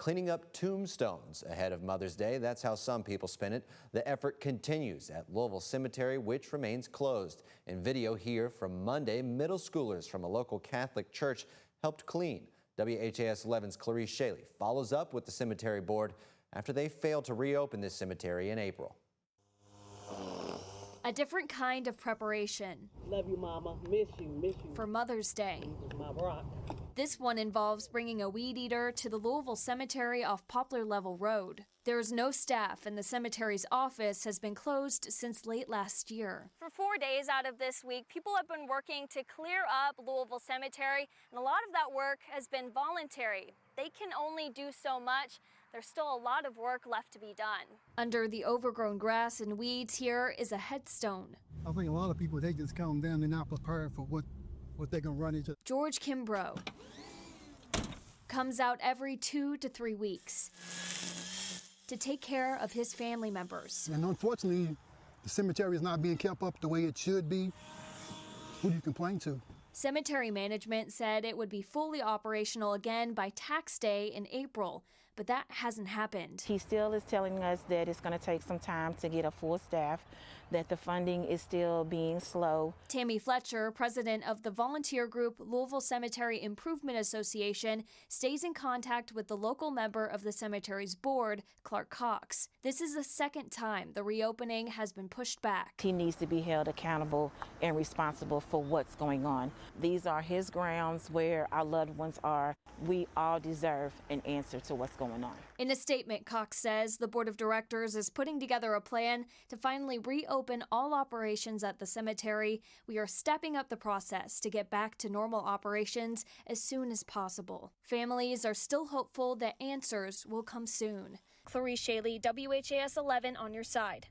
cleaning up tombstones ahead of Mother's Day. That's how some people spend it. The effort continues at Louisville Cemetery, which remains closed. In video here from Monday, middle schoolers from a local Catholic church helped clean. WHAS 11's Clarice Shaley follows up with the cemetery board after they failed to reopen this cemetery in April. A different kind of preparation. Love you, Mama. Miss you. For Mother's Day. My rock. This one involves bringing a weed eater to the Louisville Cemetery off Poplar Level Road. There is no staff, and the cemetery's office has been closed since late last year. For 4 days out of this week, people have been working to clear up Louisville Cemetery, and a lot of that work has been voluntary. They can only do so much. There's still a lot of work left to be done. Under the overgrown grass and weeds here is a headstone. I think a lot of people, they just come down, they're not prepared for what they're going to run into. George Kimbrough comes out every 2 to 3 weeks to take care of his family members. And unfortunately, the cemetery is not being kept up the way it should be. Who do you complain to? Cemetery management said it would be fully operational again by tax day in April, but that hasn't happened. He still is telling us that it's going to take some time to get a full staff, that the funding is still being slow. Tammy Fletcher, president of the volunteer group Louisville Cemetery Improvement Association, stays in contact with the local member of the cemetery's board, Clark Cox. This is the second time the reopening has been pushed back. He needs to be held accountable and responsible for what's going on. These are his grounds where our loved ones are. We all deserve an answer to what's going on. In a statement, Cox says the board of directors is putting together a plan to finally reopen all operations at the cemetery. We are stepping up the process to get back to normal operations as soon as possible. Families are still hopeful that answers will come soon. Clarice Shaley, WHAS 11 on your side.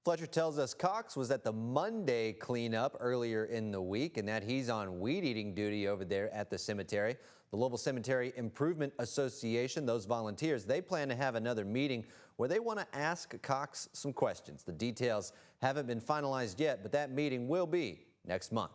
Fletcher tells us Cox was at the Monday cleanup earlier in the week and that he's on weed eating duty over there at the cemetery. The Louisville Cemetery Improvement Association, those volunteers, they plan to have another meeting where they want to ask Cox some questions. The details haven't been finalized yet, but that meeting will be next month.